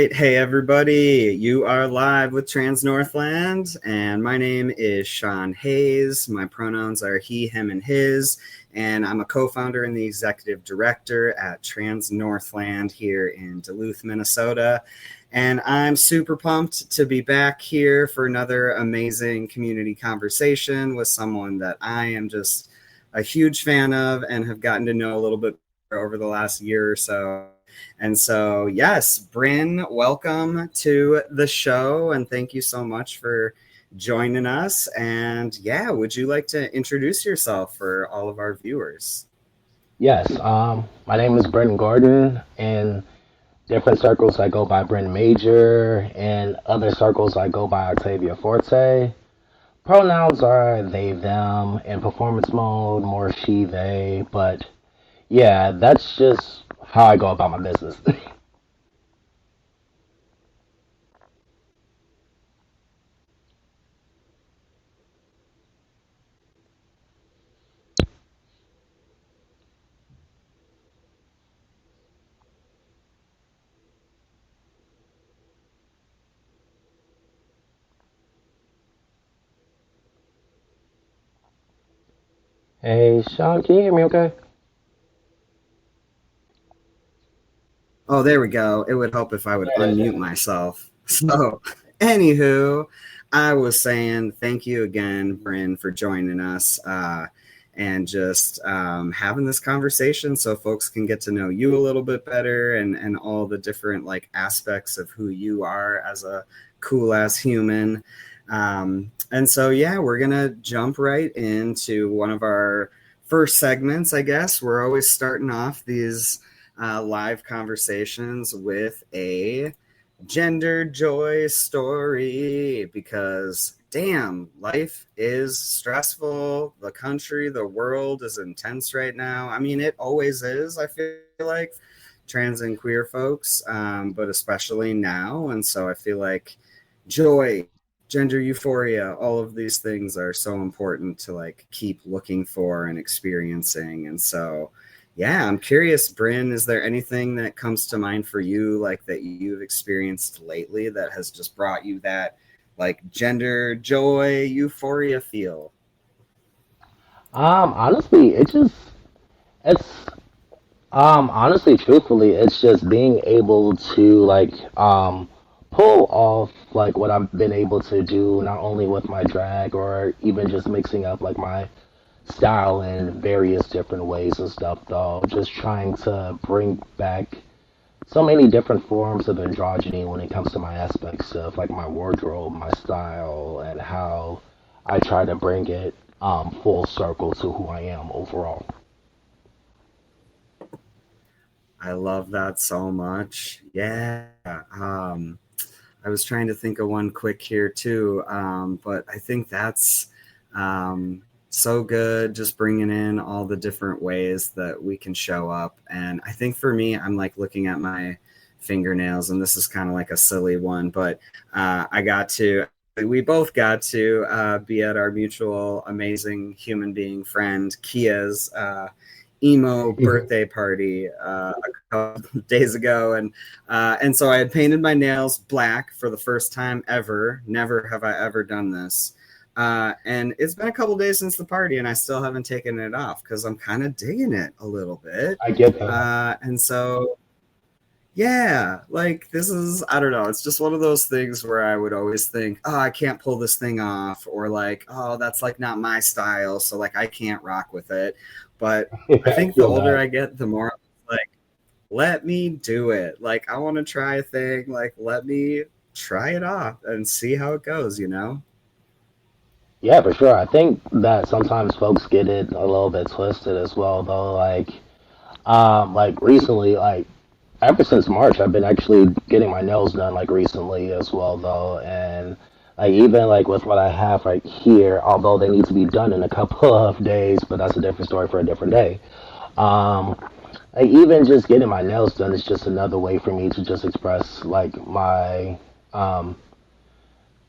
right. Hey, everybody. You are live with Trans Northland, and my name is Sean Hayes. My pronouns are he, him, and his, and I'm a co founder and the executive director at Trans Northland here in Duluth, Minnesota. And I'm super pumped to be back here for another amazing community conversation with someone that I am just a huge fan of and have gotten to know a little bit over the last year or so. And so, yes, Brinn, welcome to the show, and thank you so much for joining us. And yeah, would you like to introduce yourself for all of our viewers? Yes, my name is Brinn Gordon. In different circles, I go by Brinn Major. In other circles, I go by Octavia Forte. Pronouns are they, them. In performance mode, more she, they. But yeah, that's just how I go about my business. Hey, Sean, can you hear me okay? Oh, there we go. It would help if I would Yeah, it is. unmute myself. So, anywho, I was saying thank you again, Bryn, for joining us and just having this conversation so folks can get to know you a little bit better and all the different like aspects of who you are as a cool ass human. And so, yeah, we're going to jump right into one of our first segments, I guess. We're always starting off these live conversations with a gender joy story because damn, life is stressful. The country, the world is intense right now. I mean, it always is, I feel like, trans and queer folks, but especially now. And so I feel like joy, gender euphoria, all of these things are so important to like keep looking for and experiencing. And so yeah, I'm curious, Bryn, is there anything that comes to mind for you, like that you've experienced lately that has just brought you that like gender joy, euphoria feel? Honestly, it's honestly, truthfully, it's just being able to pull off like what I've been able to do, not only with my drag or even just mixing up like my style in various different ways and stuff. Though, just trying to bring back so many different forms of androgyny when it comes to my aspects of like my wardrobe, my style, and how I try to bring it full circle to who I am overall. I love that so much. Yeah. I was trying to think of one quick here too, but I think that's so good. Just bringing in all the different ways that we can show up, and I think for me, I'm like looking at my fingernails, and this is kind of like a silly one, but I got to. We both got to be at our mutual amazing human being friend Kia's emo birthday party a couple days ago, and so I had painted my nails black for the first time ever. Never have I ever done this. And it's been a couple days since the party, and I still haven't taken it off because I'm kind of digging it a little bit. I get that. And so, yeah, like this is, I don't know, it's just one of those things where I would always think, oh, I can't pull this thing off, or like, oh, that's like not my style, so like I can't rock with it. But I I think the feel older that. I get, the more like, let me do it. Like, I want to try a thing, like, let me try it off and see how it goes, you know? Yeah, for sure. I think that sometimes folks get it a little bit twisted as well, though. Like recently, like ever since March, I've been actually getting my nails done like recently as well, though, and like even like with what I have right here, although they need to be done in a couple of days, but that's a different story for a different day. Um, like even just getting my nails done is just another way for me to just express like my um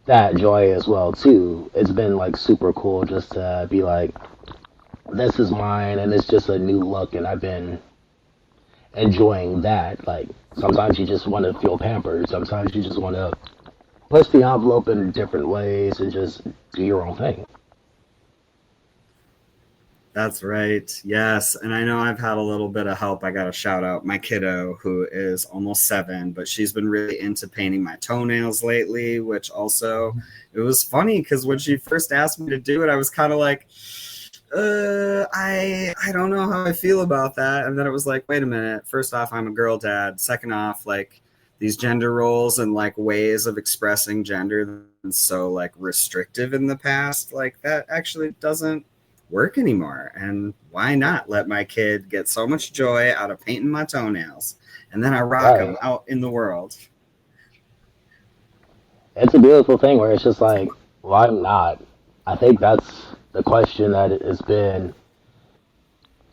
that joy as well too. It's been like super cool just to be like, this is mine, and it's just a new look, and I've been enjoying that. Like sometimes you just want to feel pampered. Sometimes you just want to push the envelope in different ways and just do your own thing. That's right. Yes. And I know I've had a little bit of help. I got to shout out my kiddo who is almost 7, but she's been really into painting my toenails lately, which also it was funny because when she first asked me to do it, I was kind of like, I don't know how I feel about that. And then it was like, wait a minute. First off, I'm a girl dad. Second off, like these gender roles and like ways of expressing gender and so like restrictive in the past, like that actually doesn't work anymore. And why not let my kid get so much joy out of painting my toenails? And then I rock Right. them out in the world. It's a beautiful thing where it's just like, why not? I think that's the question that has been.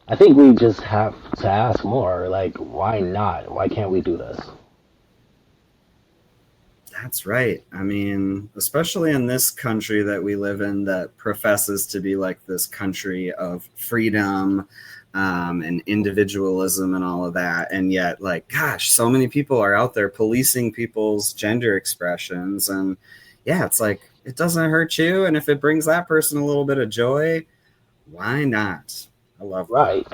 I think we just have to ask more. Like, why not? Why can't we do this? That's right. I mean, especially in this country that we live in that professes to be like this country of freedom and individualism and all of that. And yet, like, gosh, so many people are out there policing people's gender expressions. And yeah, it's like, it doesn't hurt you. And if it brings that person a little bit of joy, why not? I love that. Right.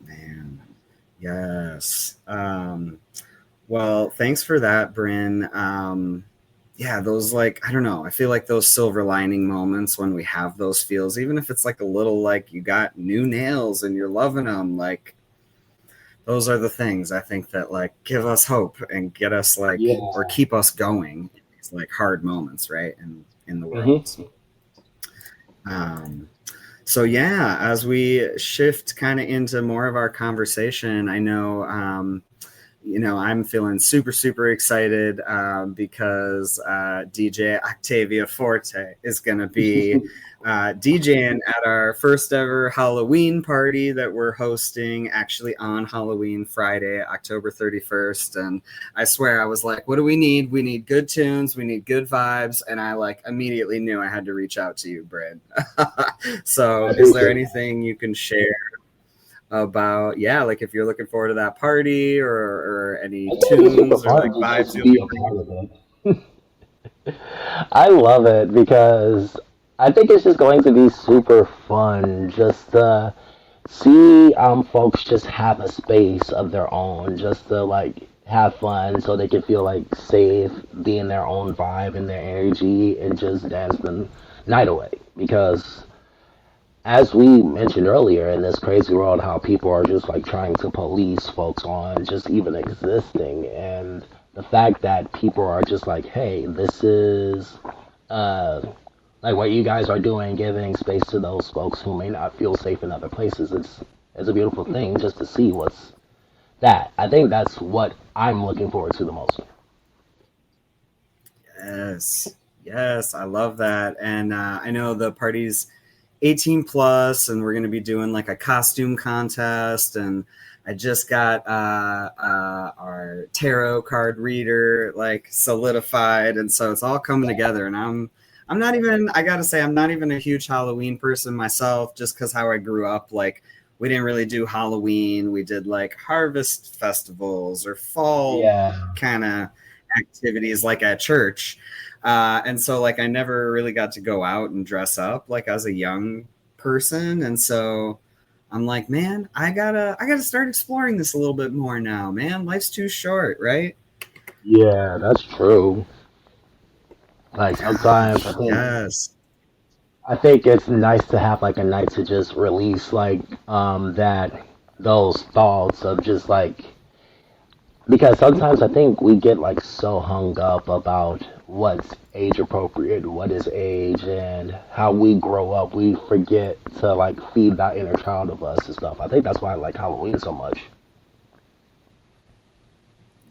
Man. Yes. Well, thanks for that, Brinn. Yeah, those like, I don't know. I feel like those silver lining moments when we have those feels, even if it's like a little like you got new nails and you're loving them, like those are the things I think that like give us hope and get us like or Yeah. keep us going in these like hard moments, right? In the world. Hmm. Um, so yeah, as we shift kind of into more of our conversation, I know I'm feeling super, super excited because DJ Octavia Forte is going to be DJing at our first ever Halloween party that we're hosting actually on Halloween Friday, October 31st. And I swear I was like, what do we need? We need good tunes. We need good vibes. And I like immediately knew I had to reach out to you, Brad. I So is there appreciate that. anything you can share about like if you're looking forward to that party or any I think it's super tunes or like fun just vibes to you'll be be a bringing? part of it. I love it because I think it's just going to be super fun just to see folks just have a space of their own, just to like have fun so they can feel like safe, be in their own vibe and their energy and just dance the night away. Because as we mentioned earlier in this crazy world, how people are just like trying to police folks on just even existing, and the fact that people are just like, hey, this is uh, like what you guys are doing, giving space to those folks who may not feel safe in other places. It's a beautiful thing just to see what's that. I think that's what I'm looking forward to the most. Yes, yes, I love that. And I know the party's 18 plus and we're going to be doing like a costume contest. And I just got our tarot card reader like solidified, and so it's all coming together. And I'm not even, I gotta say, I'm not even a huge Halloween person myself, just because how I grew up. Like we didn't really do Halloween. We did like harvest festivals or fall Yeah, kind of activities like at church. And so like I never really got to go out and dress up like as a young person. And so I'm like, man, I gotta start exploring this a little bit more now, man. Life's too short, right? yeah, that's true. Like sometimes Gosh, yes. I think it's nice to have like a night to just release like that those thoughts of just like because sometimes I think we get like so hung up about what's age appropriate, what is age, and how we grow up. We forget to like feed that inner child of us and stuff. I think that's why I like Halloween so much.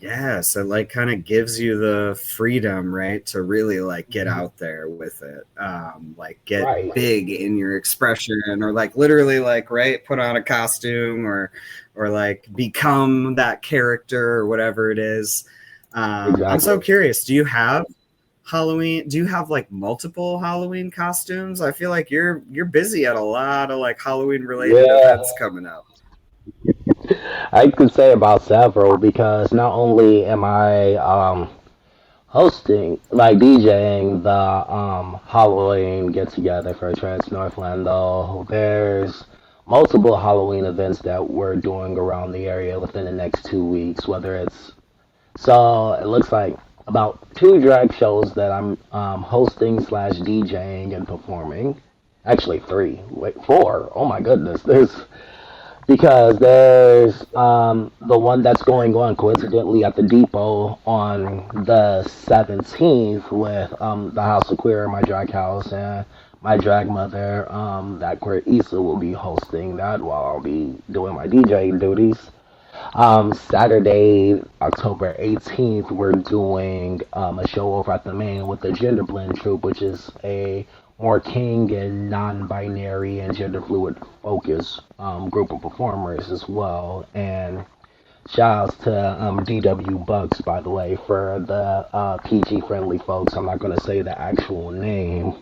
Yes, it like kind of gives you the freedom, right, to really like get Mhm. out there with it. Like get Right, big in your expression or like literally like right, put on a costume or like become that character or whatever it is. I'm so exactly. curious. Do you have Halloween? Do you have like multiple Halloween costumes? I feel like you're busy at a lot of like Halloween related Yeah, events coming up. I could say about several because not only am I hosting, like DJing the Halloween get together for Trans Northland, though there's multiple Halloween events that we're doing around the area within the next 2 weeks. Whether it's so, it looks like about two drag shows that I'm hosting slash DJing and performing. Actually, three. Wait, four. Oh my goodness. Because there's the one that's going on coincidentally at the depot on the 17th with the House of Queer, my drag house, and my drag mother, that Krayzie will be hosting that while I'll be doing my DJ duties. Saturday, October 18th, we're doing a show over at the main with the Gender Blend Troupe, which is a more king and non-binary and gender fluid focused group of performers as well. And shout outs to DW Bucks, by the way, for the PG friendly folks. I'm not going to say the actual name,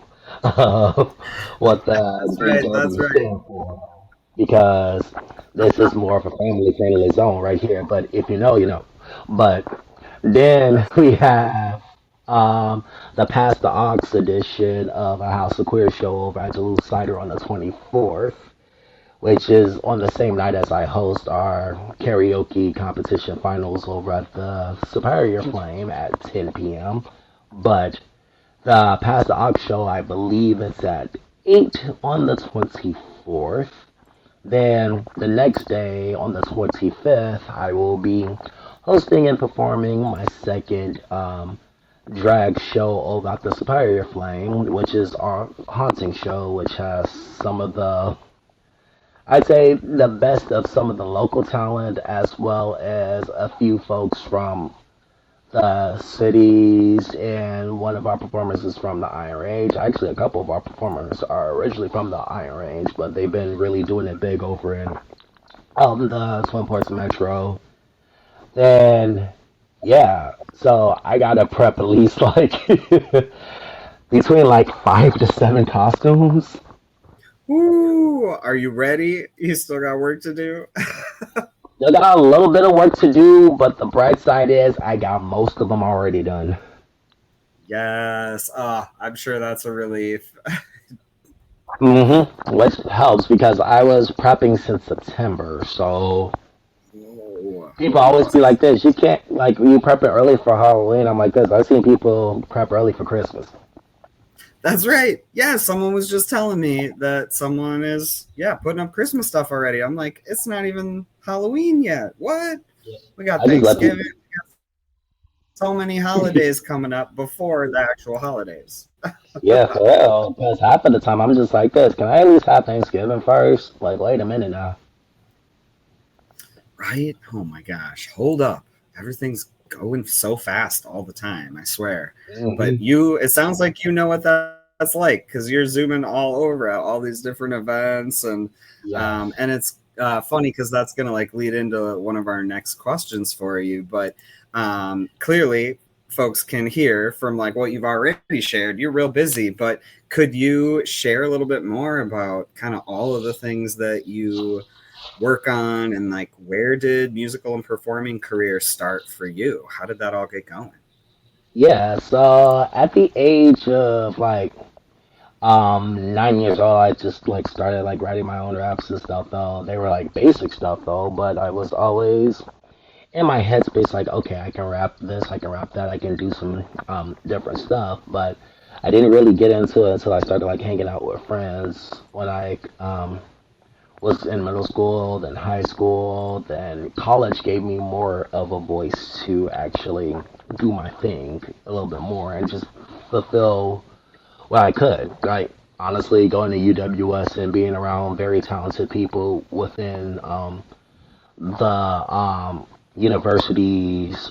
what the That's right. That's DW right. stand for, because this is more of a family friendly zone right here. But if you know, you know. But then That's we have the Past the Ox edition of a House of Queer show over at Duluth Cider on the 24th, which is on the same night as I host our karaoke competition finals over at the Superior Flame at 10 p.m. But the Past the Ox show, I believe it's at 8 on the 24th. Then the next day, on the 25th, I will be hosting and performing my second drag show over at the Superior Flame, which is our haunting show, which has some of the, I'd say, the best of some of the local talent, as well as a few folks from the cities, and one of our performers is from the Iron Range. Actually, a couple of our performers are originally from the Iron Range, but they've been really doing it big over in the Twin Ports Metro. Then, yeah, so I gotta prep at least like between like 5 to 7 costumes. Ooh, are you ready? You still got work to do? Still got a little bit of work to do, but the bright side is I got most of them already done. Yes. I'm sure that's a relief. Which helps because I was prepping since September, so Oh, people always be like this. You can't like you prep it early for Halloween. I'm like this. I've seen people prep early for Christmas. that's right. Yeah, someone was just telling me that someone is, yeah, putting up Christmas stuff already. I'm like, it's not even Halloween yet. What? We got I just let Thanksgiving, people. so many holidays coming up before the actual holidays. Yeah, for real. Because half of the time I'm just like this. Can I at least have Thanksgiving first? Like, wait a minute now. Right? Oh my gosh. Hold up. Everything's going so fast all the time, I swear. But hmm it sounds like you know what that's like because you're zooming all over at all these different events. Yes. And it's funny because that's going to like lead into one of our next questions for you. But clearly, folks can hear from like what you've already shared. You're real busy, but could you share a little bit more about kind of all of the things that you work on and like where did musical and performing career start for you? How did that all get going? Yeah, so at the age of like 9 years old, I just like started like writing my own raps and stuff though. They were like basic stuff though, but I was always in my headspace like, okay, I can rap this, I can rap that, I can do some different stuff, but I didn't really get into it until I started like hanging out with friends when I was in middle school, then high school, then college gave me more of a voice to actually do my thing a little bit more and just fulfill what I could. Like honestly, going to UWS and being around very talented people within the universities,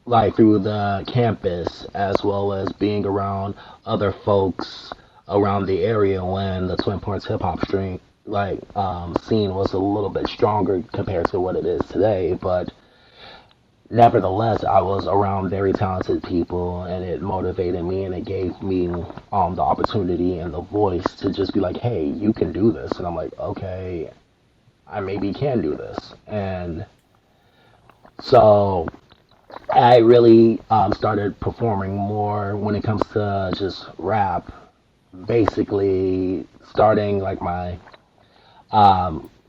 like through the campus, as well as being around other folks around the area when the Twin Ports hip hop stream scene was a little bit stronger compared to what it is today, but nevertheless, I was around very talented people, and it motivated me, and it gave me the opportunity and the voice to just be like, "Hey, you can do this," and I'm like, "Okay." I maybe can do this. And so I really started performing more when it comes to just rap. Basically, starting like my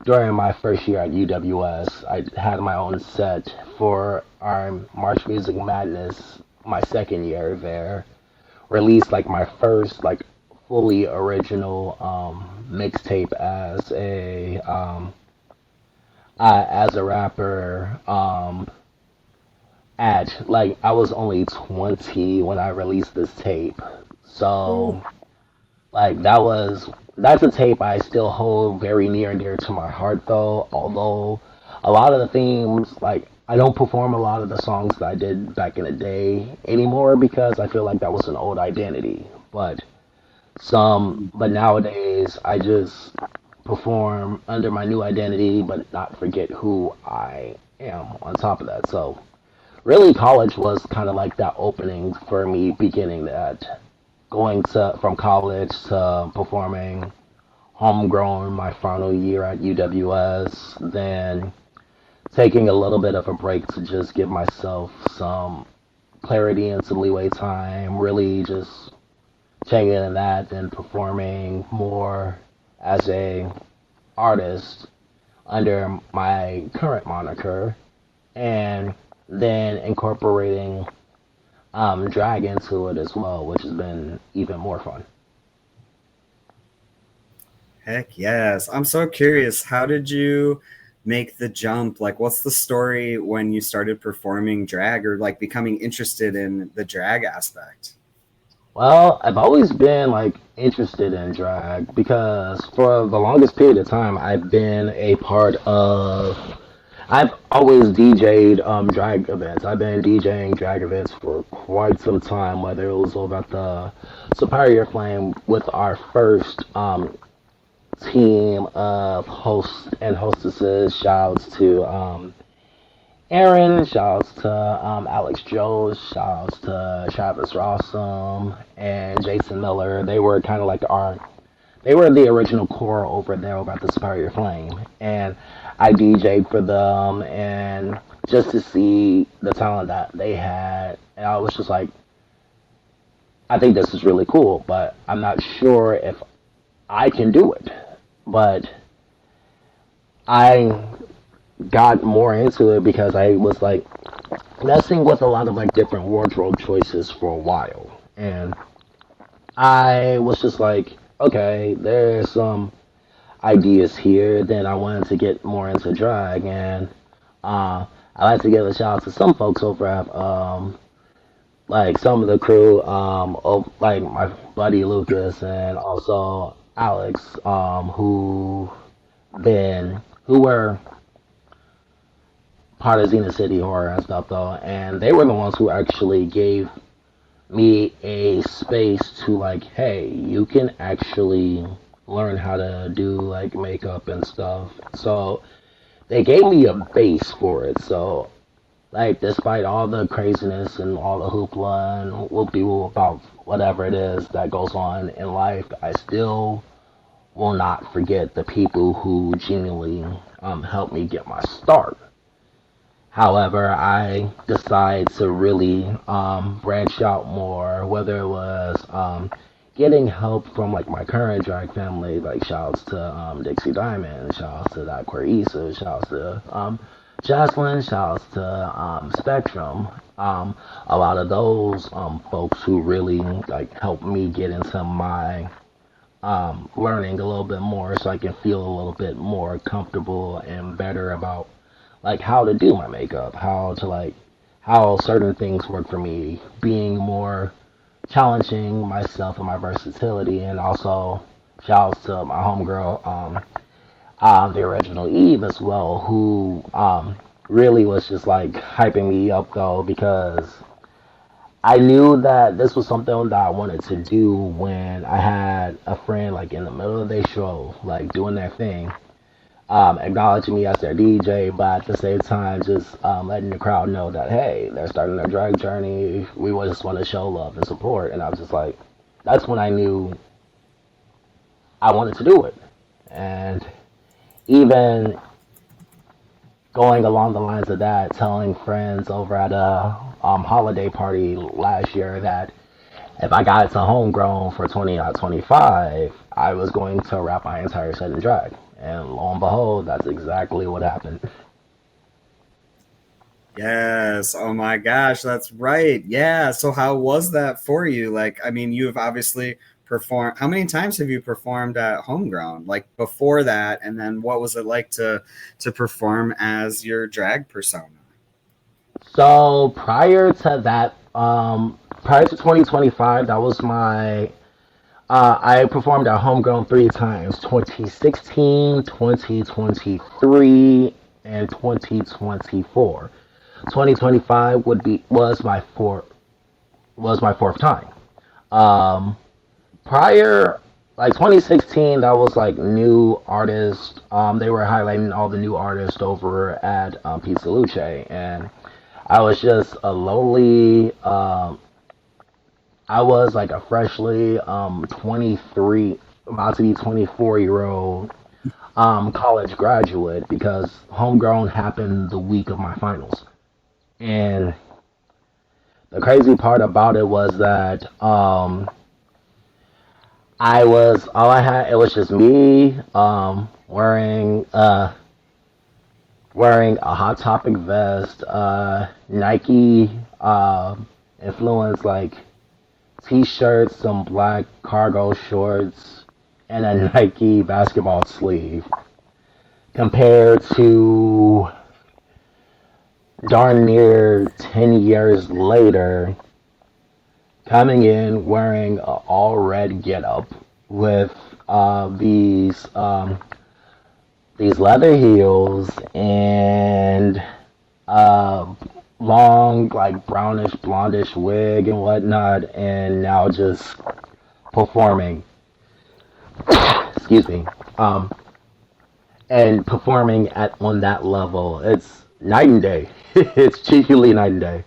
during my first year at UWS, I had my own set for our March Music Madness. My second year there, released like my first like fully original mixtape as a rapper. At like I was only 20 when I released this tape, Ooh. so like that's a tape I still hold very near and dear to my heart though. Although a lot of the themes, like I don't perform a lot of the songs that I did back in the day anymore because I feel like that was an old identity. But nowadays I just perform under my new identity, but not forget who I am on top of that. So really, college was kind of like that opening for me, beginning that going to from college to performing homegrown my final year at UWS, then taking a little bit of a break to just give myself some clarity and some leeway time, really just checking in that and performing more as a artist under my current moniker, and then incorporating drag into it as well, which has been even more fun. Heck yes. I'm so curious. How did you make the jump? Like, what's the story when you started performing drag or like becoming interested in the drag aspect? Well, I've always been like interested in drag because for the longest period of time, I've been a part of. I've always DJ'd drag events. I've been DJing drag events for quite some time, whether it was over at the Superior Flame with our first team of hosts and hostesses. Shouts to Aaron, shouts to Alex Jones, shouts to Travis Rossum and Jason Miller. They were kind of like they were the original core over at the Superior Flame. And I DJ'd for them and just to see the talent that they had. And I was just like, I think this is really cool, but I'm not sure if I can do it. But I got more into it because I was like messing with a lot of like different wardrobe choices for a while. And I was just like, okay, there's some ideas here. Then I wanted to get more into drag, and I like to give a shout out to some folks over at like some of the crew, like my buddy Lucas and also Alex, who were part of Xena City Horror and stuff though, and they were the ones who actually gave me a space to like, hey, you can actually learn how to do like makeup and stuff. So they gave me a base for it. So like, despite all the craziness and all the hoopla and whoop-de-whoop about whatever it is that goes on in life, I still will not forget the people who genuinely helped me get my start. However, I decided to really branch out more, whether it was getting help from like my current drag family, like shouts to Dixie Diamond, shouts to that Queer shouts to Jocelyn, shouts to Spectrum. A lot of those folks who really like helped me get into my learning a little bit more so I can feel a little bit more comfortable and better about like how to do my makeup, how to like how certain things work for me, being more challenging myself and my versatility, and also shouts to my homegirl, the original Eve as well, who really was just like hyping me up though because I knew that this was something that I wanted to do when I had a friend like in the middle of their show, like doing their thing, acknowledging me as their DJ, but at the same time, just letting the crowd know that hey, they're starting their drag journey. We just want to show love and support, and I was just like, that's when I knew I wanted to do it, and even going along the lines of that, telling friends over at a holiday party last year that if I got to homegrown for 20 out of 25, I was going to rap my entire set in drag. And lo and behold, that's exactly what happened. Yes. Oh my gosh, that's right. Yeah. So how was that for you? Like, I mean, you've obviously performed. How many times have you performed at Homegrown? Like before that, and then what was it like to perform as your drag persona? So prior to that, prior to 2025, that was my I performed at Homegrown three times: 2016, 2023, and 2024. 2025 would be was my fourth time. Um, prior, like 2016, that was like new artists. They were highlighting all the new artists over at Pizza Luce, and I was just a lowly. I was like a freshly 23, about to be 24-year old college graduate because homegrown happened the week of my finals. And the crazy part about it was that I was all I had. It was just me wearing a Hot Topic vest, Nike influence like t-shirts, some black cargo shorts, and a Nike basketball sleeve. Compared to darn near 10 years later, coming in wearing an all red getup with these leather heels and uh, long, like brownish, blondish wig and whatnot, and now just performing. Excuse me. Um, and performing at on that level, it's night and day. It's cheekily night and day.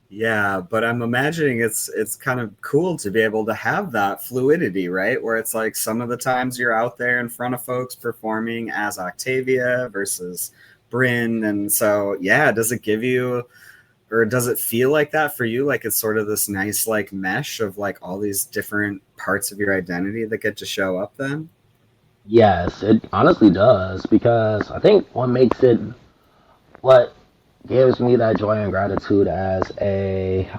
Yeah, but I'm imagining it's kind of cool to be able to have that fluidity, right? Where it's like some of the times you're out there in front of folks performing as Octavia versus Brinn, and so yeah, does it give you or does it feel like that for you? Like it's sort of this nice like mesh of like all these different parts of your identity that get to show up then? Yes, it honestly does because I think what gives me that joy and gratitude as a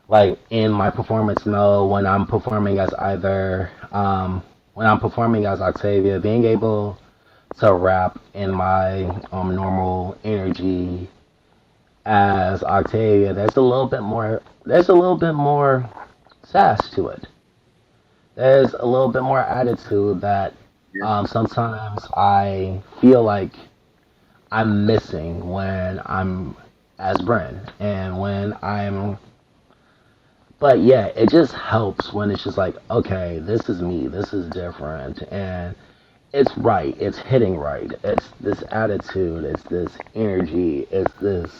like in my performance mode when I'm performing as Octavia, being able to rap in my normal energy as Octavia, there's a little bit more sass to it. There's a little bit more attitude that Yeah. sometimes I feel like I'm missing when I'm as Bryn and when I'm but yeah, it just helps when it's just like, okay, this is me, this is different, and it's right, it's hitting right, it's this attitude, it's this energy, it's this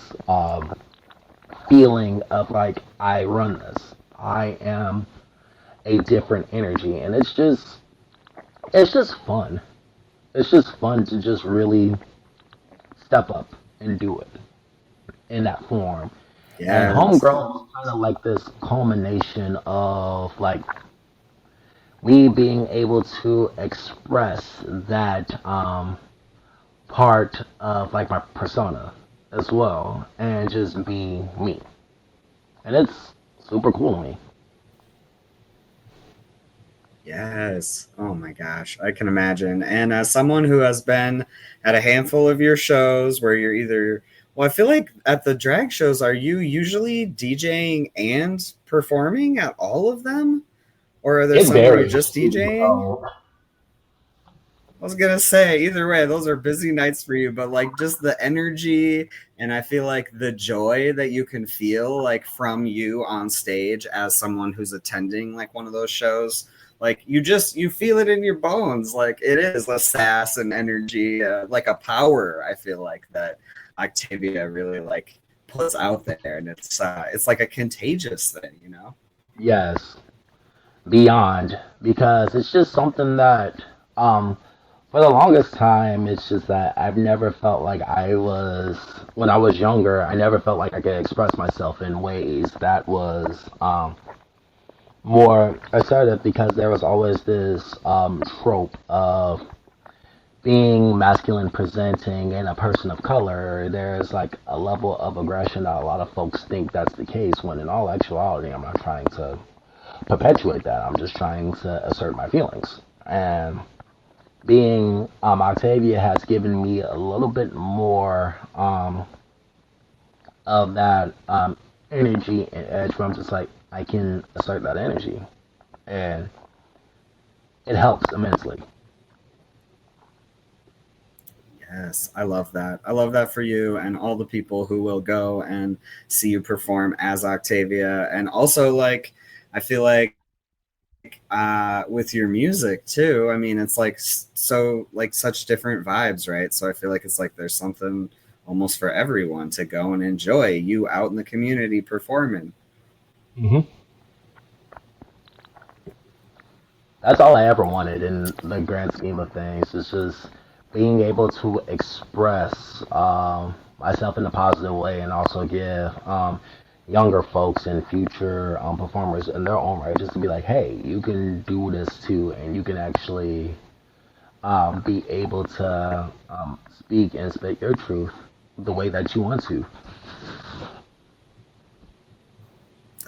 feeling of like, I run this, I am a different energy, and it's just fun. It's just fun to just really step up and do it in that form. And Yes. Homegrown was kind of like this culmination of like me being able to express that part of like my persona as well and just be me. And it's super cool to me. Yes. Oh my gosh. I can imagine. And as someone who has been at a handful of your shows where you're either, well, I feel like at the drag shows, are you usually DJing and performing at all of them? Or are there It some where you're varies. just DJing? I was gonna say either way, those are busy nights for you, but like just the energy and I feel like the joy that you can feel like from you on stage as someone who's attending like one of those shows, like you feel it in your bones. Like it is a sass and energy, like a power. I feel like that Octavia really like puts out there, and it's like a contagious thing, you know? Yes, beyond because it's just something that um For the longest time, it's just that I've never felt like when I was younger, I never felt like I could express myself in ways that was more assertive because there was always this trope of being masculine presenting and a person of color. There's like a level of aggression that a lot of folks think that's the case, when in all actuality, I'm not trying to perpetuate that. I'm just trying to assert my feelings. And being Octavia has given me a little bit more of that energy and edge where I'm just like, I can assert that energy. And it helps immensely. Yes, I love that. I love that for you and all the people who will go and see you perform as Octavia. And also, like, I feel like with your music too, I mean, it's like so, like, such different vibes, right? So I feel like it's like there's something almost for everyone to go and enjoy you out in the community performing. Hmm. That's all I ever wanted in the grand scheme of things. Is just being able to express myself in a positive way, and also give younger folks and future performers in their own right just to be like, hey, you can do this too, and you can actually be able to speak and spit your truth the way that you want to.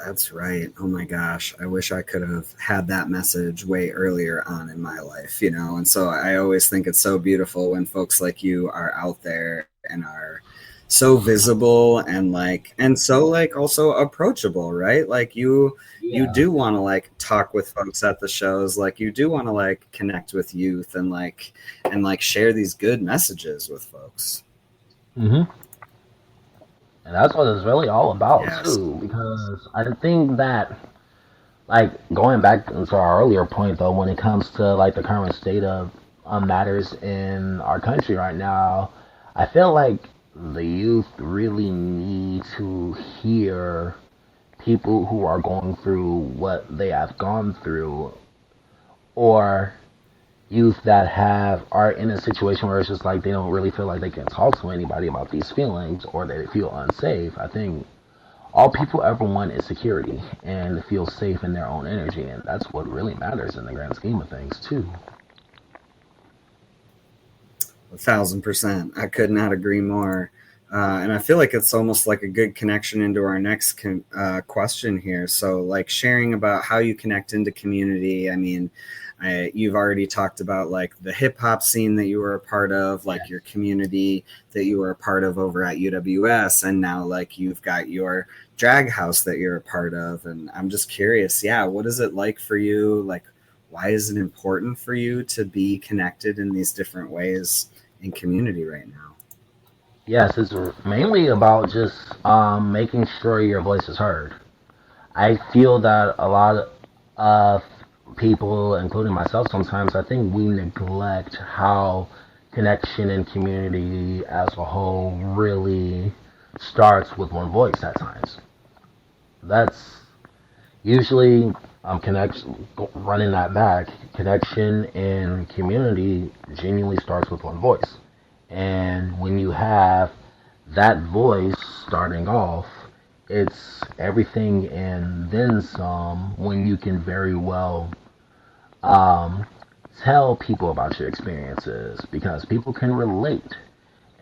That's right. Oh my gosh. I wish I could have had that message way earlier on in my life, you know? And so I always think it's so beautiful when folks like you are out there and are so visible and like and so like also approachable, right? Like you Yeah. do want to like talk with folks at the shows, like you do want to like connect with youth and like share these good messages with folks. Hmm. And that's what it's really all about Yes. too, because I think that, like, going back to our earlier point though, when it comes to like the current state of matters in our country right now, I feel like the youth really need to hear people who are going through what they have gone through, or youth that have are in a situation where it's just like they don't really feel like they can talk to anybody about these feelings, or they feel unsafe. I think all people ever want is security and to feel safe in their own energy, and that's what really matters in the grand scheme of things too. 1,000%. I could not agree more. And I feel like it's almost like a good connection into our next question here. So, like sharing about how you connect into community. I mean, you've already talked about like the hip hop scene that you were a part of, like your community that you were a part of over at UWS, and now like you've got your drag house that you're a part of. And I'm just curious, yeah, what is it like for you? Like, why is it important for you to be connected in these different ways in community right now? Yes, it's mainly about just making sure your voice is heard. I feel that a lot of people, including myself sometimes, I think we neglect how connection and community as a whole really starts with one voice at times. That's usually connection, running that back, connection and community genuinely starts with one voice. And when you have that voice starting off, it's everything and then some when you can very well um, tell people about your experiences because people can relate,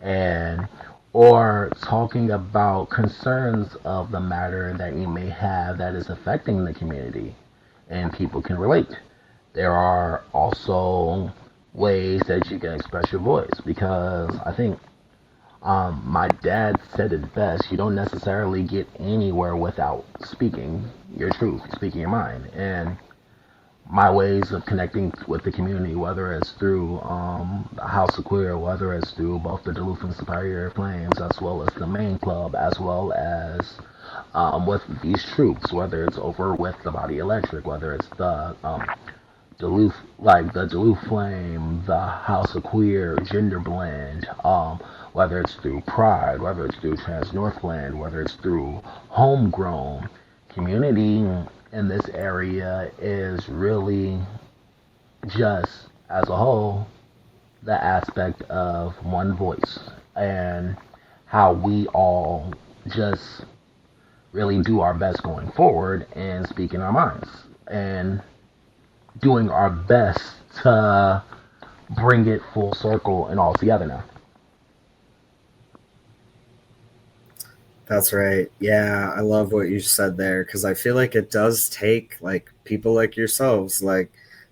and or talking about concerns of the matter that you may have that is affecting the community and people can relate. There are also ways that you can express your voice because I think my dad said it best. You don't necessarily get anywhere without speaking your truth, speaking your mind. And my ways of connecting with the community, whether it's through the House of Queer, whether it's through both the Duluth and Superior Flames, as well as the main club, as well as with these troops, whether it's over with the Body Electric, whether it's the Duluth, like the Duluth Flame, the House of Queer, Gender Blend, whether it's through Pride, whether it's through Trans Northland, whether it's through Homegrown. Community in this area is really just, as a whole, the aspect of one voice and how we all just really do our best going forward and speaking our minds and doing our best to bring it full circle and all together now. That's right. Yeah, I love what you said there because I feel like it does take like people like yourselves,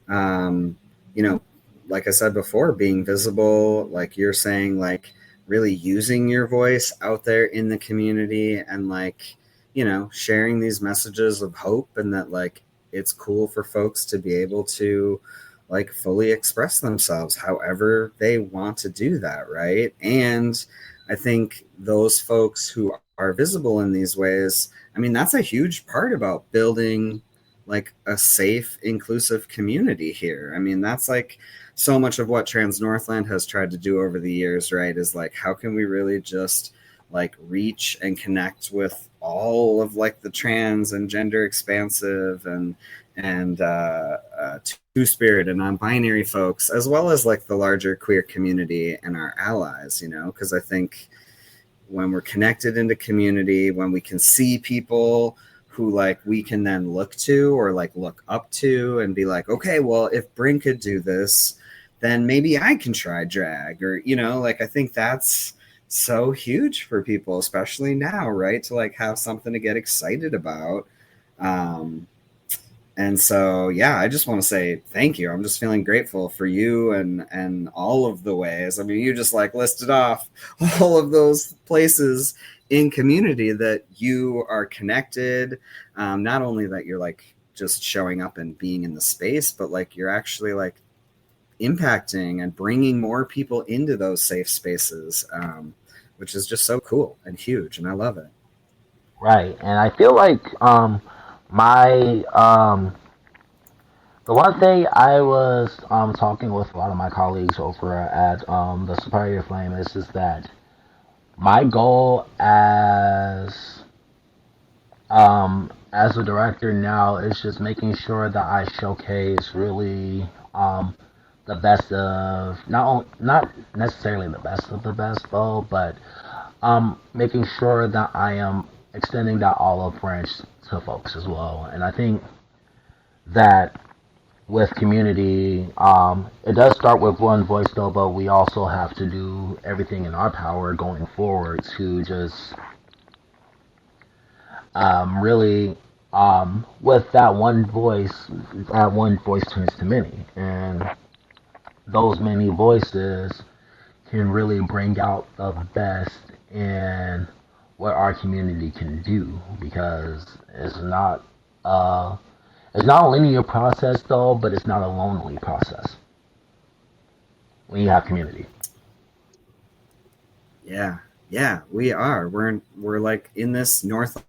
um, you know, like I said before, being visible, like you're saying, like really using your voice out there in the community and sharing these messages of hope and that like it's cool for folks to be able to like fully express themselves however they want to do that, right? And I think those folks who are visible in these ways, I mean, that's a huge part about building like a safe, inclusive community here. I mean, that's like so much of what Trans Northland has tried to do over the years, right? Is like, how can we really just like reach and connect with all of like the trans and gender expansive and two spirit and non-binary folks, as well as like the larger queer community and our allies, because I think when we're connected into community, when we can see people who like we can then look to or like look up to and be like, okay, well, if Brinn could do this, then maybe I can try drag, or like I think that's so huge for people, especially now, right? To like have something to get excited about. Um, and so, yeah, I just want to say thank you. I'm just feeling grateful for you and all of the ways. I mean, you just like listed off all of those places in community that you are connected. Not only that you're like just showing up and being in the space, but like you're actually like impacting and bringing more people into those safe spaces, which is just so cool and huge. And I love it. Right, and I feel like my the one thing I was talking with a lot of my colleagues over at the Superior Flame is that my goal as a director now is just making sure that I showcase really the best of not necessarily the best of the best though, but making sure that I am extending that olive branch to folks as well. And I think that with community, it does start with one voice though, but we also have to do everything in our power going forward to just really, with that one voice turns to many, and those many voices can really bring out the best in what our community can do because uh, it's not a linear process though, but it's not a lonely process when you have community. Yeah, yeah, we are. We're like in this Northland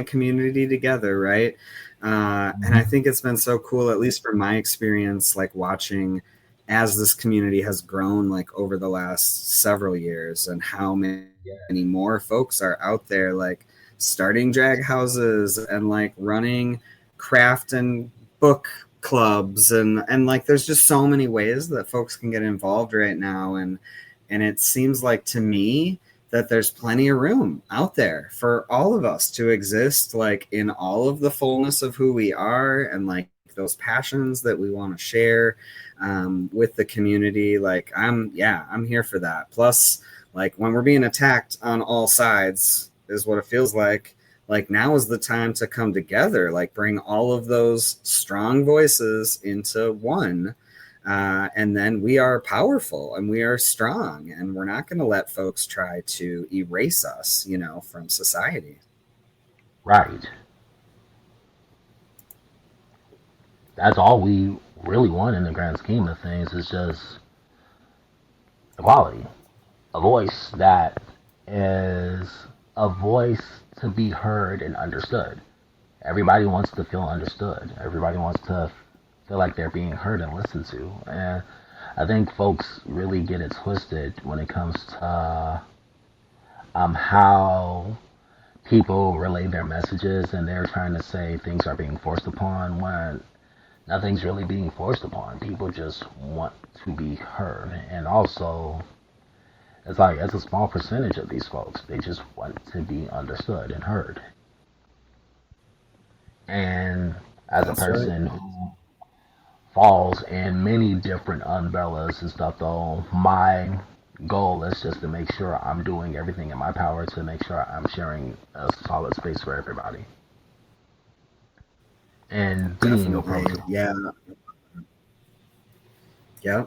community together, right? And I think it's been so cool, at least from my experience, like watching as this community has grown like over the last several years and how many more folks are out there like starting drag houses and like running craft and book clubs and like there's just so many ways that folks can get involved right now, and it seems like to me that there's plenty of room out there for all of us to exist like in all of the fullness of who we are and like those passions that we want to share with the community. Like I'm here for that. Plus, like when we're being attacked on all sides is what it feels like now is the time to come together, like bring all of those strong voices into one, and then we are powerful and we are strong and we're not going to let folks try to erase us, from society. Right. That's all we really want in the grand scheme of things is just equality. A voice that is a voice to be heard and understood. Everybody wants to feel understood. Everybody wants to feel like they're being heard and listened to. And I think folks really get it twisted when it comes to how people relay their messages and they're trying to say things are being forced upon when Nothing's really being forced upon. People just want to be heard. And also, it's like, it's a small percentage of these folks. They just want to be understood and heard. And as a That's right. person who falls in many different umbrellas and stuff, though, my goal is just to make sure I'm doing everything in my power to make sure I'm sharing a solid space for everybody and being Definitely. approachable. Yeah. Yeah.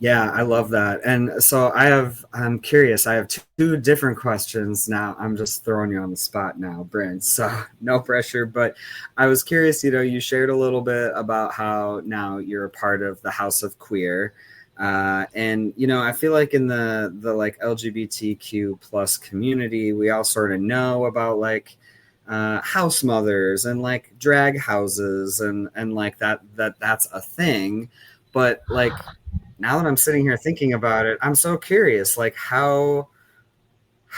Yeah, I love that. And so I'm curious. I have two different questions now. I'm just throwing you on the spot now, Bryn. So no pressure. But I was curious, you shared a little bit about how now you're a part of the House of Queer. And I feel like in the like LGBTQ plus community, we all sort of know about like house mothers and like drag houses and like that's a thing. But like now that I'm sitting here thinking about it, I'm so curious. Like, how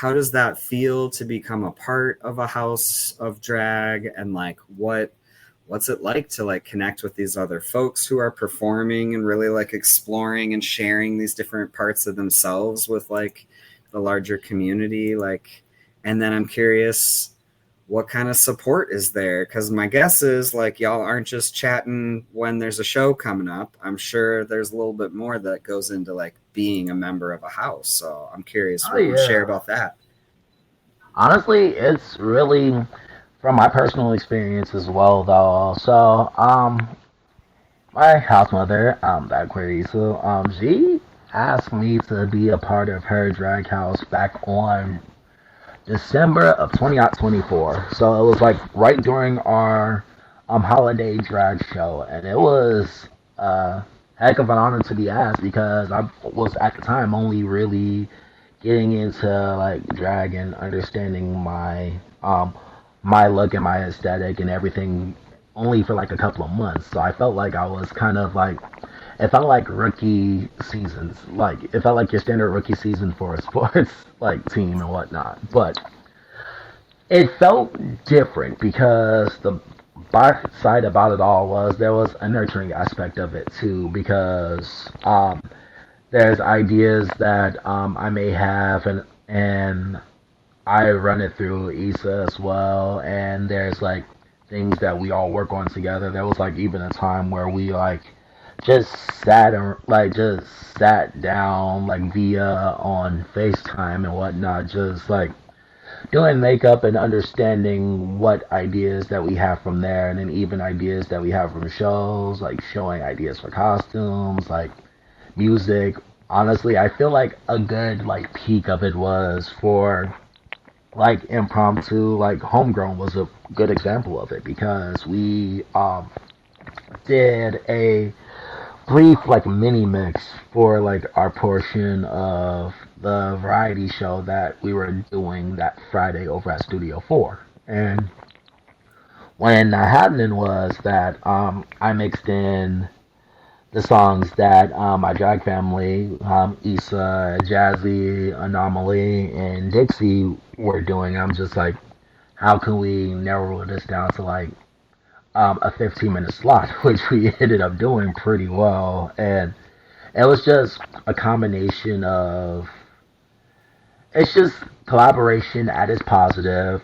does that feel to become a part of a house of drag, and like what's it like to like connect with these other folks who are performing and really like exploring and sharing these different parts of themselves with like the larger community? Like, and then I'm curious, what kind of support is there? Because my guess is like y'all aren't just chatting when there's a show coming up. I'm sure there's a little bit more that goes into like being a member of a house. So I'm curious Oh what you'd share yeah. about that. Honestly, it's really from my personal experience as well, though. So, my house mother, that Krayzie, she asked me to be a part of her drag house back on December of 2024. So it was like right during our holiday drag show, and it was a heck of an honor to be asked because I was at the time only really getting into like drag and understanding my look and my aesthetic and everything only for like a couple of months. So I felt like I was kind of like, it felt like rookie seasons. Like it felt like your standard rookie season for a sports like team and whatnot. But it felt different because the bad side about it all was there was a nurturing aspect of it too because there's ideas that I may have and I run it through Issa as well, and there's like things that we all work on together. There was like even a time where we like just just sat down like via on FaceTime and whatnot, just like doing makeup and understanding what ideas that we have from there, and then even ideas that we have from shows, like showing ideas for costumes, like music. Honestly, I feel like a good like peak of it was for like impromptu like homegrown was a good example of it because we did a brief like mini mix for like our portion of the variety show that we were doing that Friday over at Studio 4. And when that happening was that I mixed in the songs that my drag family, Issa, Jazzy, Anomaly, and Dixie were doing. I'm just like, how can we narrow this down to like a 15-minute slot, which we ended up doing pretty well. And it was just a combination of, it's just collaboration at its positive,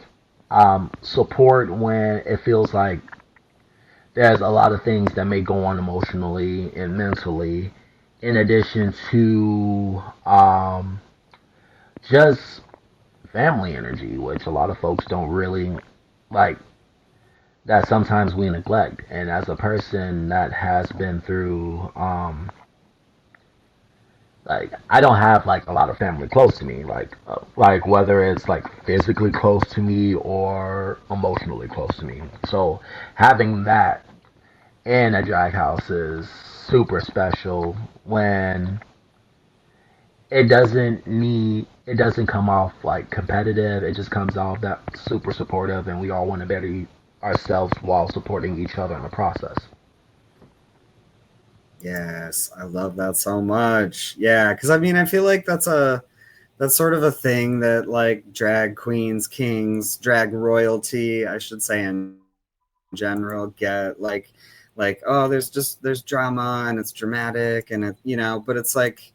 support when it feels like there's a lot of things that may go on emotionally and mentally, in addition to just family energy, which a lot of folks don't really like, that sometimes we neglect. And as a person that has been through, like I don't have like a lot of family close to me, like whether it's like physically close to me or emotionally close to me. So having that in a drag house is super special when it doesn't come off like competitive. It just comes off that super supportive, and we all want to better ourselves while supporting each other in the process. Yes, I love that so much. Yeah, because I mean, I feel like that's sort of a thing that like drag queens, kings, drag royalty, I should say, in general, get like like, oh, there's drama and it's dramatic and but it's like,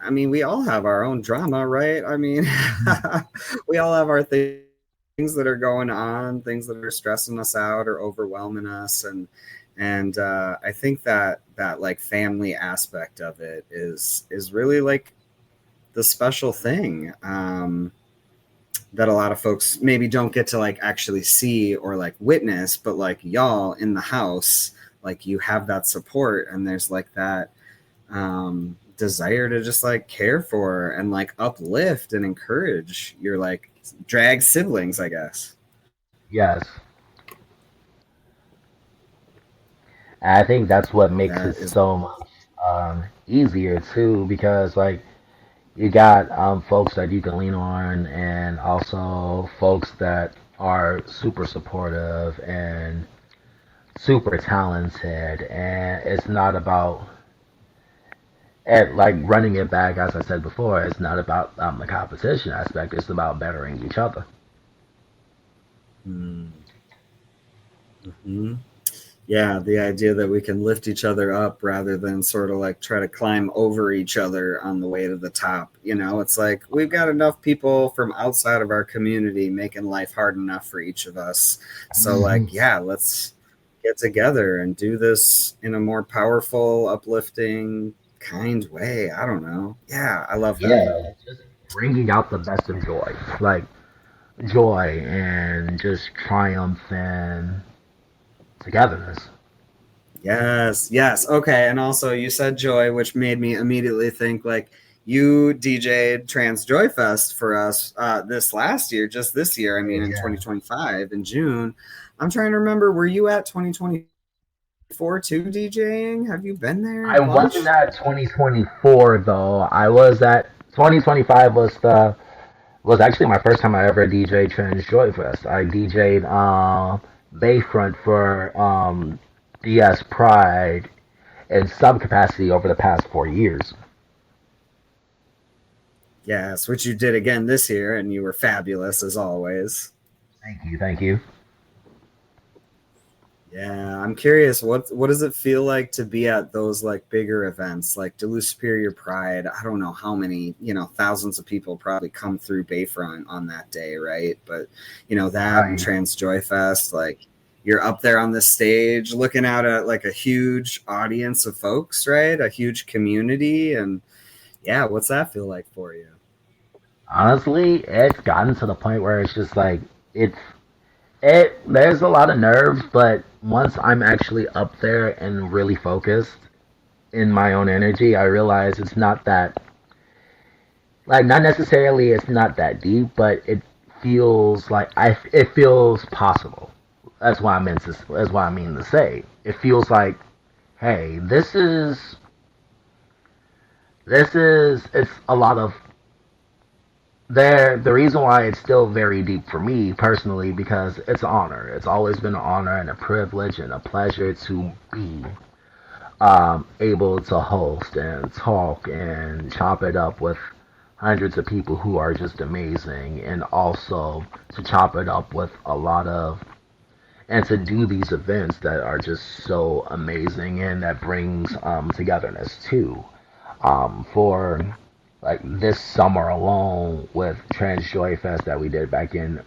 I mean, we all have our own drama, right? I mean, we all have our things that are going on, things that are stressing us out or overwhelming us, and I think that like family aspect of it is really like the special thing. That a lot of folks maybe don't get to like actually see or like witness, but like y'all in the house, like you have that support and there's like that desire to just like care for and like uplift and encourage your like drag siblings, I guess. Yes, and I think that's what makes That it is, so much easier too, because like you got folks that you can lean on, and also folks that are super supportive and super talented, and it's not about like running it back, as I said before, it's not about the competition aspect, it's about bettering each other. mm-hmm. Yeah, the idea that we can lift each other up rather than sort of like try to climb over each other on the way to the top. It's like we've got enough people from outside of our community making life hard enough for each of us. So, Hmm. like, yeah, let's get together and do this in a more powerful, uplifting, kind way. I don't know. Yeah, I love that. Yeah, just bringing out the best of joy, like joy and just triumph and togetherness. Yes, yes. Okay. And also, you said Joy, which made me immediately think like you DJ'd Trans Joy Fest for us this last year, just this year. I mean, in Yeah. 2025 in June. I'm trying to remember, were you at 2024 too DJing? Have you been there a I wasn't bunch? at 2024 though. I was at 2025 was actually my first time I ever DJed Trans Joy Fest. I DJed Bayfront for DS Pride in some capacity over the past 4 years. Yes, which you did again this year, and you were fabulous as always. Thank you, thank you. Yeah, I'm curious. What does it feel like to be at those like bigger events, like Duluth Superior Pride? I don't know how many, thousands of people probably come through Bayfront on that day, right? But that and Right. Trans Joy Fest, like you're up there on the stage looking out at like a huge audience of folks, right? A huge community, and yeah, what's that feel like for you? Honestly, it's gotten to the point where it's just like it's it. There's a lot of nerves, but once I'm actually up there and really focused in my own energy, I realize it's not that like not necessarily it's not that deep, but it feels like it feels possible. That's what I mean to say. It feels like, hey, this is it's a lot of there. The reason why it's still very deep for me personally, because it's an honor. It's always been an honor and a privilege and a pleasure to be able to host and talk and chop it up with hundreds of people who are just amazing, and also to chop it up with a lot of and to do these events that are just so amazing and that brings togetherness too. For like this summer alone with Trans Joy Fest that we did back in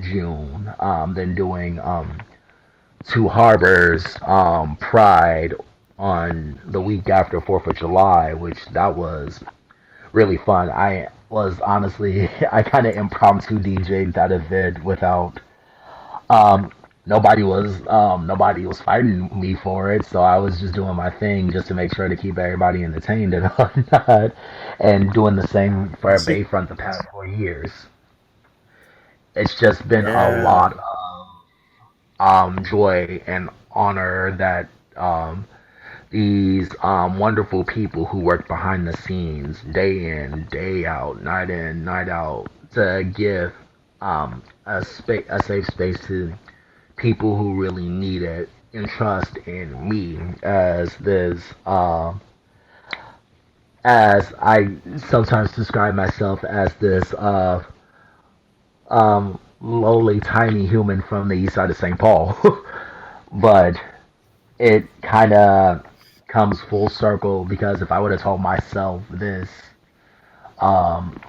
June, then doing Two Harbors Pride on the week after 4th of July, which that was really fun. I was honestly, I kind of impromptu DJ'd that event without, um, nobody was fighting me for it, so I was just doing my thing just to make sure to keep everybody entertained and whatnot, and doing the same for Bayfront the past 4 years. It's just been a Yeah. lot of joy and honor that these wonderful people who work behind the scenes day in, day out, night in, night out to give a safe space to people who really need it and trust in me as I sometimes describe myself as this lowly tiny human from the east side of St. Paul. but it kind of comes full circle because if I would have told myself this, um,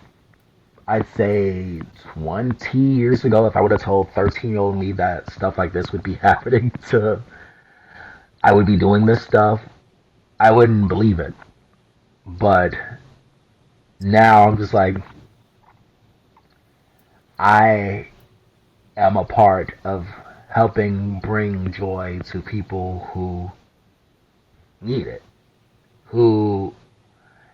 I'd say 20 years ago, if I would have told 13-year-old me that stuff like this would be happening to, I would be doing this stuff, I wouldn't believe it. But now I'm just like, I am a part of helping bring joy to people who need it, who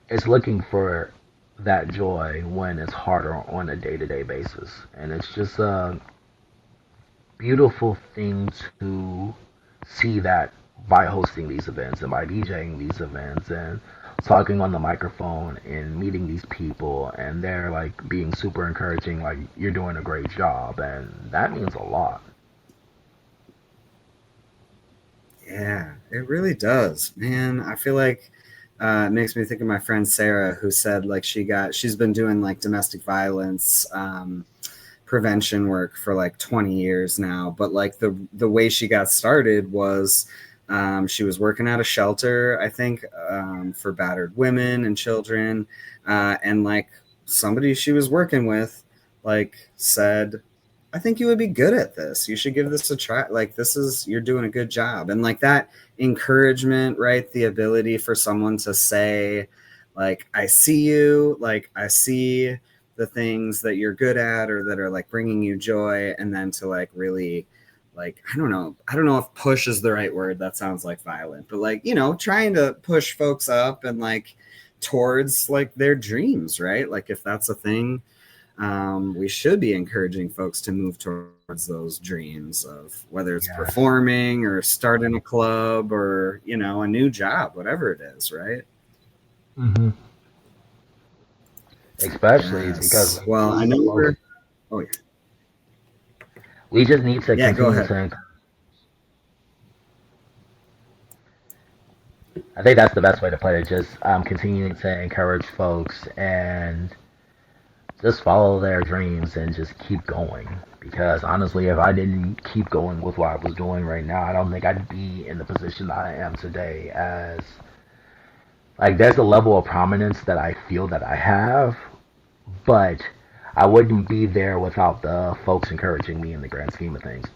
is looking for that joy when it's harder on a day to day basis. And it's just a beautiful thing to see that by hosting these events and by DJing these events and talking on the microphone and meeting these people and they're like being super encouraging, like you're doing a great job, and that means a lot. Yeah, it really does, man. I feel like it makes me think of my friend Sarah, who said like she's been doing like domestic violence prevention work for like 20 years now. But like the way she got started was she was working at a shelter, I think, for battered women and children, and like somebody she was working with like said, I think you would be good at this. You should give this a try. Like, you're doing a good job. And like that encouragement, right? The ability for someone to say, like, I see you, like, I see the things that you're good at or that are like bringing you joy. And then to like really, like, I don't know if push is the right word. That sounds like violent, but like, trying to push folks up and like towards like their dreams, right? Like, if that's a thing, we should be encouraging folks to move towards those dreams of whether it's Yes. performing or starting a club or a new job, whatever it is, right? Hmm. Especially because Yes. Well, I know folks, we're. Oh yeah. we just need to Yeah. Go continue ahead. to. I think that's the best way to put it. Just continuing to encourage folks and just follow their dreams and just keep going. Because honestly, if I didn't keep going with what I was doing right now, I don't think I'd be in the position that I am today. As like, there's a level of prominence that I feel that I have, but I wouldn't be there without the folks encouraging me in the grand scheme of things.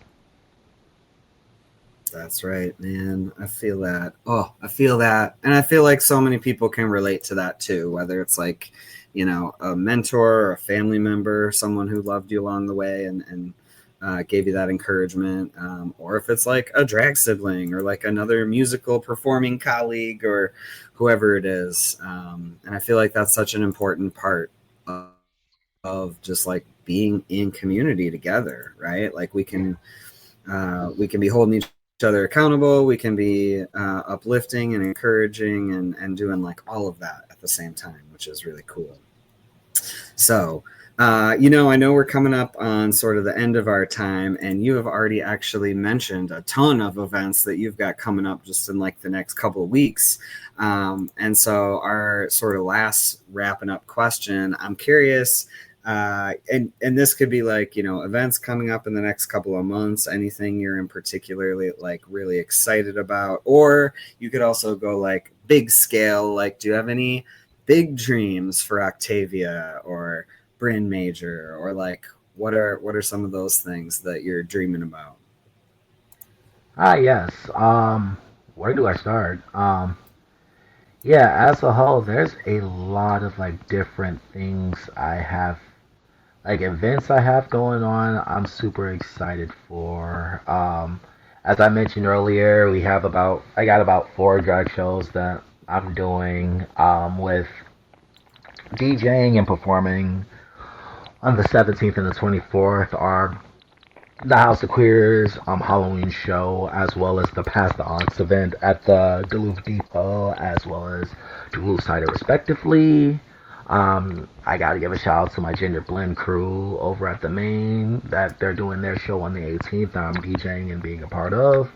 That's right, man. I feel that. Oh, I feel that. And I feel like so many people can relate to that too, whether it's like, a mentor or a family member, someone who loved you along the way and gave you that encouragement, or if it's like a drag sibling or like another musical performing colleague or whoever it is. And I feel like that's such an important part of just like being in community together, right? Like we can be holding each other accountable. We can be uplifting and encouraging and doing like all of that at the same time, which is really cool. So, I know we're coming up on sort of the end of our time, and you have already actually mentioned a ton of events that you've got coming up just in like the next couple of weeks. And so, our sort of last wrapping up question, I'm curious, and this could be like events coming up in the next couple of months, anything you're in particularly like really excited about, or you could also go like big scale, like do you have any big dreams for Octavia or Brinn Major, or like what are some of those things that you're dreaming about? Ah, yes. Where do I start? Yeah, as a whole, there's a lot of like different things I have, like events I have going on. I'm super excited for. As I mentioned earlier, I got about four drag shows that I'm doing with DJing and performing on the 17th and the 24th are the House of Queer's Halloween show, as well as the Pass the Ox event at the Duluth Depot, as well as Duluth Cider, respectively. I gotta give a shout out to my Gender Blend crew over at the Main that they're doing their show on the 18th. I'm DJing and being a part of.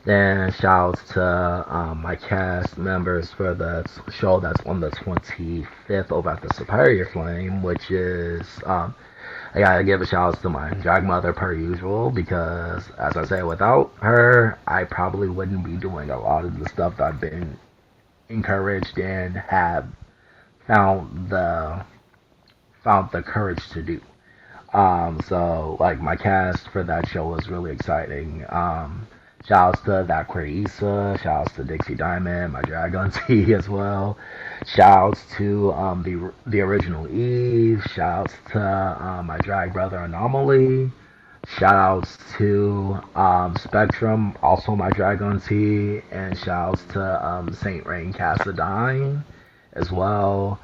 Then shouts to my cast members for the show that's on the 25th over at the Superior Flame, which is I gotta give a shout out to my drag mother per usual because, as I say, without her, I probably wouldn't be doing a lot of the stuff that I've been encouraged and have found the found the courage to do. So like my cast for that show was really exciting. Shouts to that queer Issa, shouts to Dixie Diamond, my drag auntie as well. Shouts to the original Eve. Shouts to my drag brother Anomaly. Shoutouts to Spectrum, also my drag auntie, and shouts to Saint Rain Cassadine as well.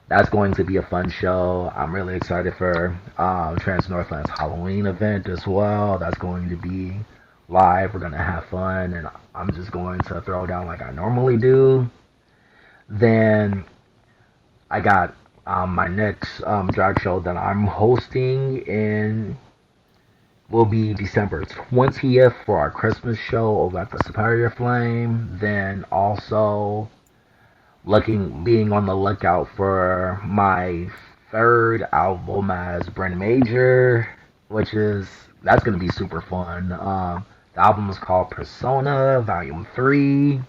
That's going to be a fun show. I'm really excited for Trans Northland's Halloween event as well. That's going to be live. We're going to have fun, and I'm just going to throw down like I normally do. Then I got my next drag show that I'm hosting in will be December 20th for our Christmas show over at the Superior Flame. Then also being on the lookout for my third album as Brinn Major, which is that's gonna be super fun. The album is called Persona Volume 3.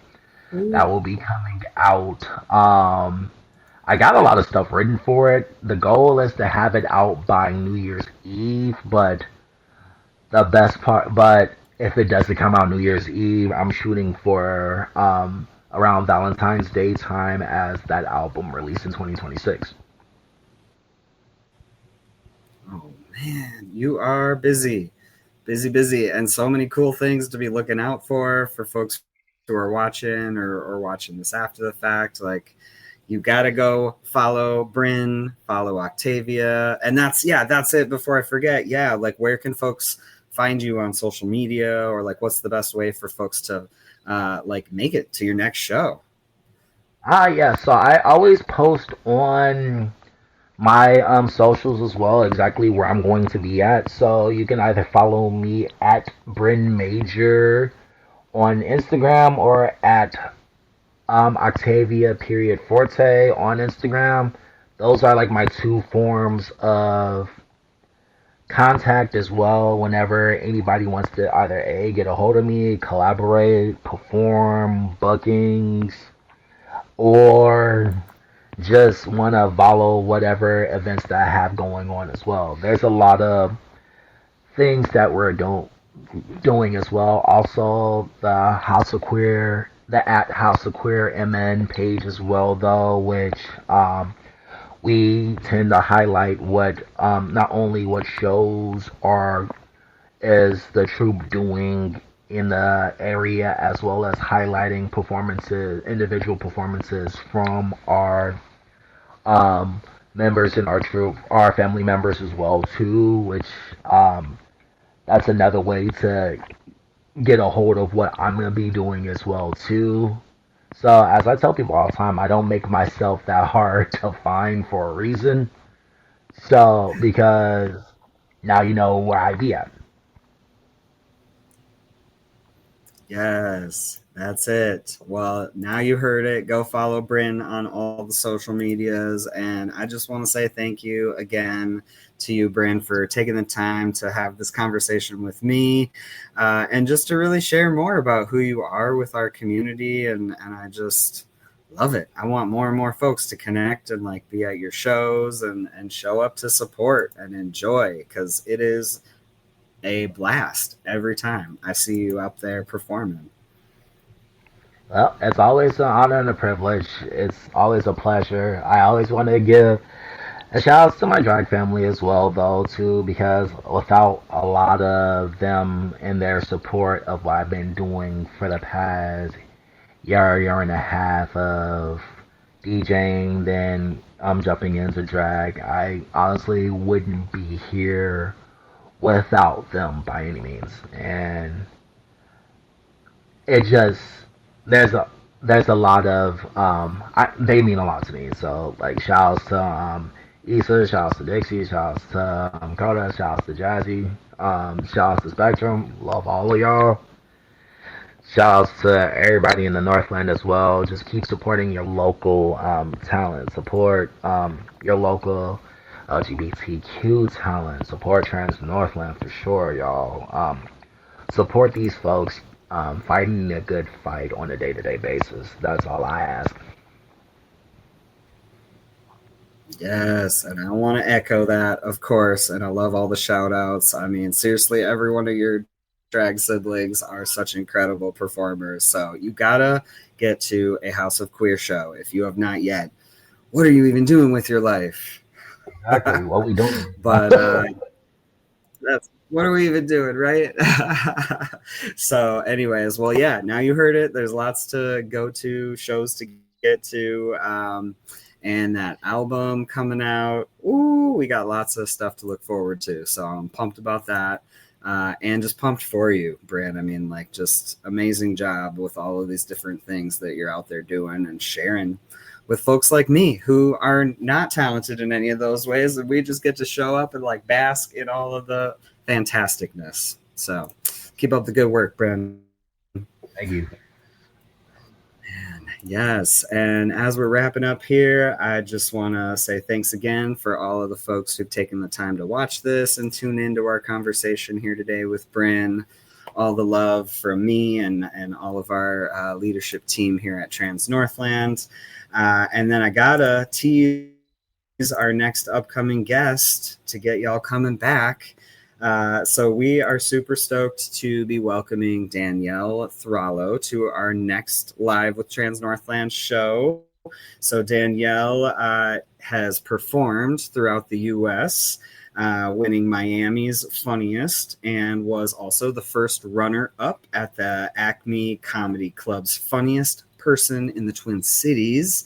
That will be coming out. I got a lot of stuff written for it. The goal is to have it out by New Year's Eve, but if it doesn't come out New Year's Eve, I'm shooting for around Valentine's Day time as that album released in 2026. Oh man, you are busy, busy, busy, and so many cool things to be looking out for folks who are watching or watching this after the fact. Like, you got to go follow Brinn, follow Octavia, and that's it. Before I forget, yeah, like where can folks find you on social media, or like what's the best way for folks to like make it to your next show? Yeah, so I always post on my socials as well exactly where I'm going to be at. So you can either follow me at Brinn Major on Instagram or at Octavia period Forte on Instagram. Those are like my two forms of contact as well whenever anybody wants to either A, get a hold of me, collaborate, perform, bookings, or just want to follow whatever events that I have going on as well. There's a lot of things that we're doing as well. Also, the House of Queer, the at House of Queer MN page as well, though, which we tend to highlight what not only what shows are is the troupe doing in the area, as well as highlighting performances, individual performances from our um, members in our troupe, our family members as well too, which that's another way to get a hold of what I'm gonna be doing as well too. So as I tell people all the time, I don't make myself that hard to find for a reason. So because now you know where I be at. Yes, that's it. Well, now you heard it. Go follow Brinn on all the social medias. And I just want to say thank you again to you, Brinn, for taking the time to have this conversation with me and just to really share more about who you are with our community. And I just love it. I want more and more folks to connect and like be at your shows and show up to support and enjoy because it is a blast every time I see you up there performing. Well, it's always an honor and a privilege. It's always a pleasure. I always want to give a shout out to my drag family as well, though, too, because without a lot of them and their support of what I've been doing for the past year and a half of DJing, then I'm jumping into drag, I honestly wouldn't be here without them by any means. And it just there's a there's a lot of they mean a lot to me. So like shouts to Issa, shouts to Dixie, shouts to Coda, shouts to Jazzy, shouts to Spectrum, love all of y'all. Shouts to everybody in the Northland as well. Just keep supporting your local talent. Support your local LGBTQ talent. Support Trans Northland for sure, y'all. Support these folks fighting a good fight on a day-to-day basis. That's all I ask. Yes, and I want to echo that, of course. And I love all the shout outs. I mean, seriously, every one of your drag siblings are such incredible performers. So you gotta get to a House of Queer show if you have not yet. What are you even doing with your life? Exactly. What we doing? But that's what are we even doing, right? So, anyways, well, yeah, now you heard it. There's lots to go to, shows to get to, and that album coming out. Ooh, we got lots of stuff to look forward to. So I'm pumped about that. And just pumped for you, Brand. I mean, like, just amazing job with all of these different things that you're out there doing and sharing with folks like me who are not talented in any of those ways, and we just get to show up and like bask in all of the fantasticness. So keep up the good work, Bren. Thank you. Yes, and as we're wrapping up here, I just want to say thanks again for all of the folks who've taken the time to watch this and tune into our conversation here today with Bryn. All the love from me and all of our leadership team here at Trans Northland. And then I gotta tease our next upcoming guest to get y'all coming back. So we are super stoked to be welcoming Danielle Thrallo to our next Live with Trans Northland show. So Danielle has performed throughout the U.S., winning Miami's Funniest, and was also the first runner-up at the Acme Comedy Club's Funniest Person in the Twin Cities.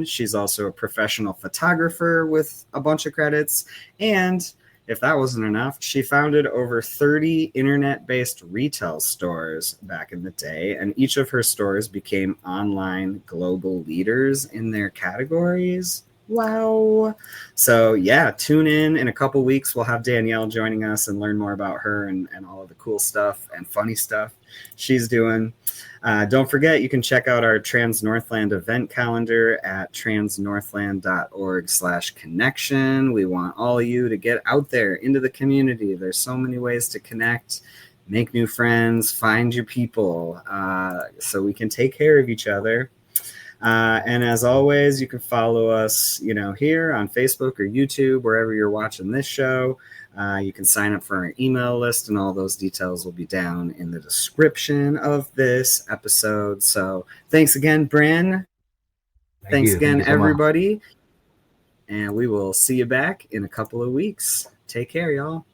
She's also a professional photographer with a bunch of credits. And if that wasn't enough, she founded over 30 internet-based retail stores back in the day, and each of her stores became online global leaders in their categories. Wow. So yeah, tune in a couple weeks. We'll have Danielle joining us and learn more about her and all of the cool stuff and funny stuff she's doing. Don't forget, you can check out our Trans Northland event calendar at transnorthland.org/connection. We want all of you to get out there into the community. There's so many ways to connect, make new friends, find your people, so we can take care of each other. And as always, you can follow us, here on Facebook or YouTube, wherever you're watching this show. You can sign up for our email list, and all those details will be down in the description of this episode. So thanks again, Bryn. Thanks Thank again, you so much. everybody. And we will see you back in a couple of weeks. Take care, y'all.